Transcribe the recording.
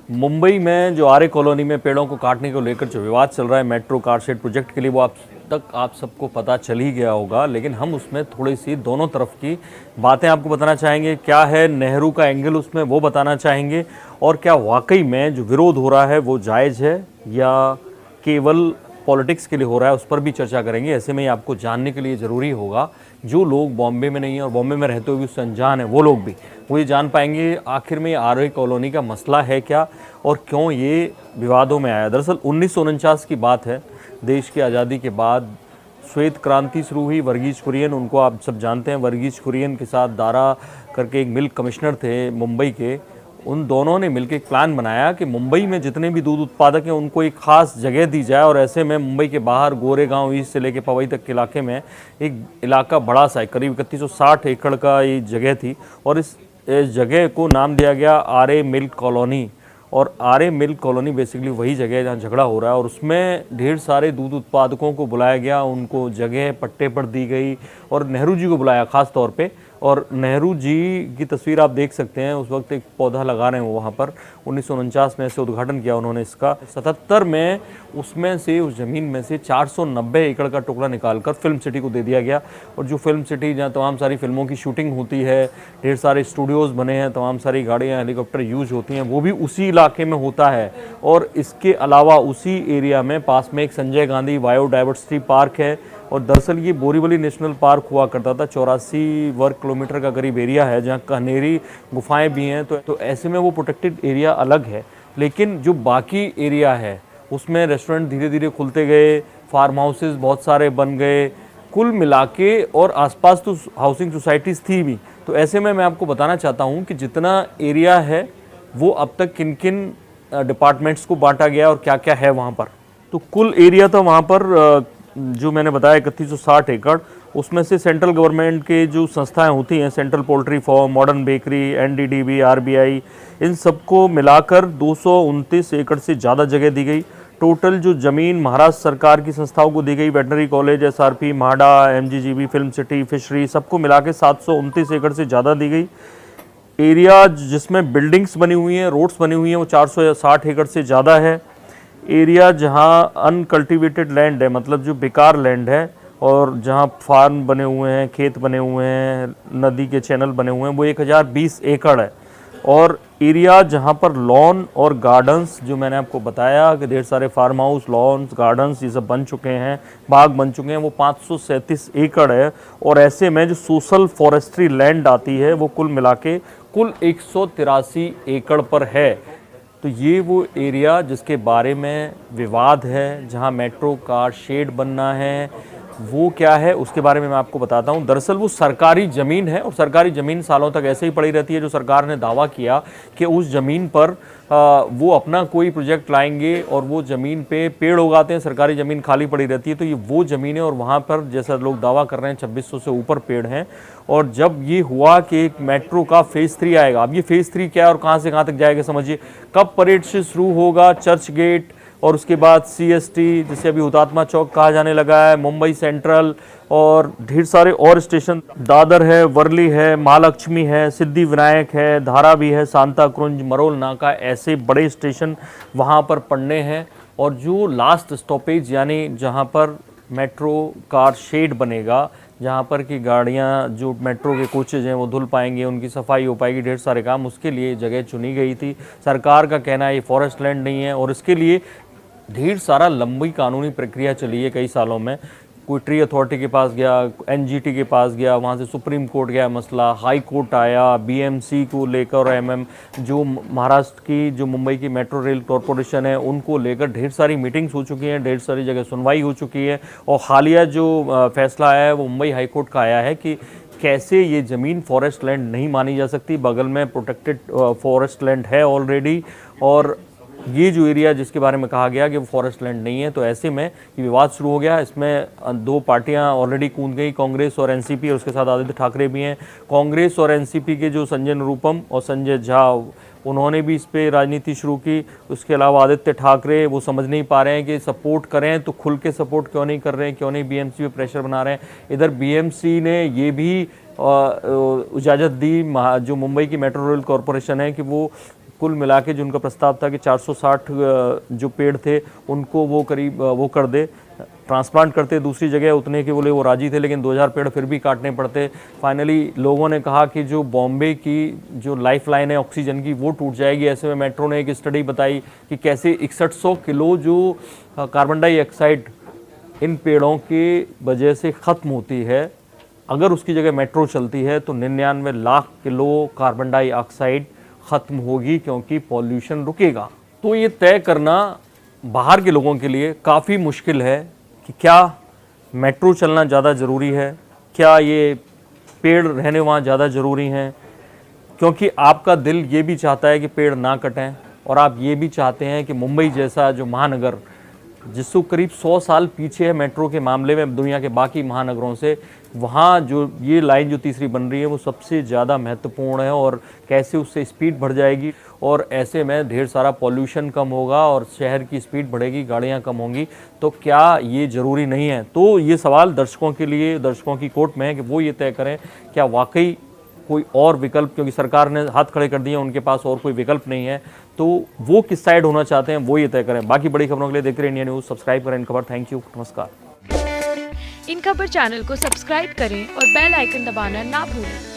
मुंबई में जो आरे कॉलोनी में पेड़ों को काटने को लेकर जो विवाद चल रहा है मेट्रो कार शेड प्रोजेक्ट के लिए, वो आप सबको पता चल ही गया होगा। लेकिन हम उसमें थोड़ी सी दोनों तरफ की बातें आपको बताना चाहेंगे। क्या है नेहरू का एंगल उसमें, वो बताना चाहेंगे। और क्या वाकई में जो विरोध हो रहा है वो जायज़ है या केवल पॉलिटिक्स के लिए हो रहा है, उस पर भी चर्चा करेंगे। ऐसे में आपको जानने के लिए ज़रूरी होगा, जो लोग बॉम्बे में नहीं हैं और बॉम्बे में रहते हुए भी उससे अनजान है, वो लोग भी वो ये जान पाएंगे आखिर में आरे कॉलोनी का मसला है क्या और क्यों ये विवादों में आया। दरअसल 1949 की बात है। देश की आज़ादी के बाद श्वेत क्रांति शुरू हुई। वर्गीज कुरियन, उनको आप सब जानते हैं, वर्गीज कुरियन के साथ दारा करके एक मिल्क कमिश्नर थे मुंबई के, उन दोनों ने मिलकर एक प्लान बनाया कि मुंबई में जितने भी दूध उत्पादक हैं उनको एक खास जगह दी जाए। और ऐसे में मुंबई के बाहर गोरेगांव ईस्ट से लेकर पवई तक के इलाके में एक इलाका बड़ा सा करीब 3160 एकड़ का ये जगह थी। और इस जगह को नाम दिया गया आरे मिल्क कॉलोनी। और आरे मिल्क कॉलोनी बेसिकली वही जगह है जहाँ झगड़ा हो रहा है। और उसमें ढेर सारे दूध उत्पादकों को बुलाया गया, उनको जगह पट्टे पर दी गई और नेहरू जी को बुलाया ख़ास तौर पे। और नेहरू जी की तस्वीर आप देख सकते हैं, उस वक्त एक पौधा लगा रहे हैं वहाँ पर। 1949 में ऐसे उद्घाटन किया उन्होंने इसका। 77 में उसमें से, उस ज़मीन में से 490 एकड़ का टुकड़ा निकालकर फिल्म सिटी को दे दिया गया। और जो फिल्म सिटी जहाँ तमाम सारी फिल्मों की शूटिंग होती है, ढेर सारे स्टूडियोज़ बने हैं, तमाम सारी गाड़ियाँ हेलीकॉप्टर यूज होती हैं, वो भी उसी इलाके में होता है। और इसके अलावा उसी एरिया में पास में एक संजय गांधी बायोडाइवर्सिटी पार्क है। और दरअसल ये बोरीवली नेशनल पार्क हुआ करता था। 84 वर्ग किलोमीटर का करीब एरिया है, जहाँ कन्हेरी गुफाएं भी हैं। तो ऐसे में वो प्रोटेक्टेड एरिया अलग है। लेकिन जो बाकी एरिया है उसमें रेस्टोरेंट धीरे धीरे खुलते गए, फार्म हाउसेस बहुत सारे बन गए, कुल मिला के। और आसपास तो हाउसिंग सोसाइटीज़ थी भी। तो ऐसे में मैं आपको बताना चाहता हूँ कि जितना एरिया है वो अब तक किन किन डिपार्टमेंट्स को बांटा गया और क्या क्या है वहाँ पर। तो कुल एरिया था वहाँ पर जो मैंने बताया 3160 एकड़। उसमें से सेंट्रल गवर्नमेंट के जो संस्थाएं होती हैं, central poultry farm, modern bakery, NDDB, RBI, इन सबको मिलाकर 229 एकड़ से ज़्यादा जगह दी गई। टोटल जो ज़मीन महाराष्ट्र सरकार की संस्थाओं को दी गई, veterinary college, SRP, MHADA, MGGB, film city, fishery, सबको मिला के 729 एकड़ से ज़्यादा दी गई। एरिया जिसमें बिल्डिंग्स बनी हुई हैं, रोड्स बनी हुई हैं, वो 460 एकड़ से ज़्यादा है। एरिया जहाँ अनकल्टिवेटेड लैंड है, मतलब जो बेकार लैंड है, और जहाँ फार्म बने हुए हैं, खेत बने हुए हैं, नदी के चैनल बने हुए हैं, वो 1020 एकड़ है। और एरिया जहाँ पर लॉन और गार्डन्स, जो मैंने आपको बताया कि ढेर सारे फार्म हाउस, लॉन्स, गार्डन्स ये सब बन चुके हैं, बाग बन चुके हैं, वो 537 एकड़ है। और ऐसे में जो सोशल फॉरेस्ट्री लैंड आती है वो कुल मिला के कुल 183 एकड़ पर है। तो ये वो एरिया जिसके बारे में विवाद है, जहाँ मेट्रो कार शेड बनना है, वो क्या है उसके बारे में मैं आपको बताता हूँ। दरअसल वो सरकारी ज़मीन है और सरकारी ज़मीन सालों तक ऐसे ही पड़ी रहती है। जो सरकार ने दावा किया कि उस ज़मीन पर वो अपना कोई प्रोजेक्ट लाएंगे और वो ज़मीन पे पेड़ उगाते हैं, सरकारी ज़मीन खाली पड़ी रहती है। तो ये वो ज़मीन है और वहाँ पर जैसा लोग दावा कर रहे हैं 2600 से ऊपर पेड़ हैं। और जब ये हुआ कि एक मेट्रो का फेज़ 3 आएगा, अब ये फेज़ 3 क्या है और कहाँ से कहाँ तक जाएगा समझिए। कब परेड से शुरू होगा, चर्च गेट, और उसके बाद सीएसटी, जिसे अभी हुतात्मा चौक कहा जाने लगा है, मुंबई सेंट्रल, और ढेर सारे और स्टेशन, दादर है, वर्ली है, महालक्ष्मी है, सिद्धि विनायक है, धारा भी है, सांता क्रुंज, मरोल नाका, ऐसे बड़े स्टेशन वहाँ पर पड़ने हैं। और जो लास्ट स्टॉपेज यानी जहाँ पर मेट्रो कार शेड बनेगा, जहाँ पर की गाड़ियाँ, जो मेट्रो के कोचेज हैं वो धुल पाएंगे, उनकी सफाई हो पाएगी, ढेर सारे काम, उसके लिए जगह चुनी गई थी। सरकार का कहना है ये फॉरेस्ट लैंड नहीं है और इसके लिए ढेर सारा लंबी कानूनी प्रक्रिया चली है कई सालों में। कोई ट्री अथॉरिटी के पास गया, एनजीटी के पास गया, वहाँ से सुप्रीम कोर्ट गया मसला, हाई कोर्ट आया, बीएमसी को लेकर, एमएम जो महाराष्ट्र की, जो मुंबई की मेट्रो रेल कॉरपोरेशन है, उनको लेकर ढेर सारी मीटिंग्स हो चुकी हैं, ढेर सारी जगह सुनवाई हो चुकी है। और हालिया जो फैसला आया है वो मुंबई हाई कोर्ट का आया है कि कैसे ये ज़मीन फॉरेस्ट लैंड नहीं मानी जा सकती। बगल में प्रोटेक्टेड फॉरेस्ट लैंड है ऑलरेडी, और ये जो एरिया जिसके बारे में कहा गया कि वो फॉरेस्ट लैंड नहीं है। तो ऐसे में ये विवाद शुरू हो गया। इसमें दो पार्टियां ऑलरेडी कूद गई, कांग्रेस और एनसीपी, और उसके साथ आदित्य ठाकरे भी हैं। कांग्रेस और एनसीपी के जो संजय निरुपम और संजय झा, उन्होंने भी इस पर राजनीति शुरू की। उसके अलावा आदित्य ठाकरे, वो समझ नहीं पा रहे हैं कि सपोर्ट करें तो खुल के सपोर्ट क्यों नहीं कर रहे हैं, क्यों नहीं बीएमसी पे प्रेशर बना रहे हैं। इधर बीएमसी ने ये भी इजाज़त दी जो मुंबई की मेट्रो रेल कॉरपोरेशन है कि वो कुल मिला के जिनका प्रस्ताव था कि 460 जो पेड़ थे उनको वो करीब वो कर दे, ट्रांसप्लांट करते दूसरी जगह, उतने के बोले वो राजी थे, लेकिन 2000 पेड़ फिर भी काटने पड़ते। फाइनली लोगों ने कहा कि जो बॉम्बे की जो लाइफ लाइन है ऑक्सीजन की वो टूट जाएगी। ऐसे में मेट्रो ने एक स्टडी बताई कि कैसे 6100 किलो जो कार्बन डाइऑक्साइड इन पेड़ों की वजह से ख़त्म होती है, अगर उसकी जगह मेट्रो चलती है तो 99 लाख किलो कार्बन डाइऑक्साइड ख़त्म होगी, क्योंकि पॉल्यूशन रुकेगा। तो ये तय करना बाहर के लोगों के लिए काफ़ी मुश्किल है कि क्या मेट्रो चलना ज़्यादा ज़रूरी है, क्या ये पेड़ रहने वहाँ ज़्यादा ज़रूरी हैं, क्योंकि आपका दिल ये भी चाहता है कि पेड़ ना कटें, और आप ये भी चाहते हैं कि मुंबई जैसा जो महानगर जिसको करीब 100 साल पीछे है मेट्रो के मामले में दुनिया के बाकी महानगरों से, वहाँ जो ये लाइन जो तीसरी बन रही है वो सबसे ज़्यादा महत्वपूर्ण है, और कैसे उससे स्पीड बढ़ जाएगी और ऐसे में ढेर सारा पॉल्यूशन कम होगा और शहर की स्पीड बढ़ेगी, गाड़ियाँ कम होंगी। तो क्या ये ज़रूरी नहीं है? तो ये सवाल दर्शकों के लिए, दर्शकों की कोर्ट में है कि वो ये तय करें क्या वाकई कोई और विकल्प, क्योंकि सरकार ने हाथ खड़े कर दिए, उनके पास और कोई विकल्प नहीं है, तो वो किस साइड होना चाहते हैं वो ये तय करें। बाकी बड़ी खबरों के लिए देखते रहिए इंडिया न्यूज़, सब्सक्राइब करें इन खबर। थैंक यू, नमस्कार। इन खबर चैनल को सब्सक्राइब करें और बेल आइकन दबाना ना भूलें।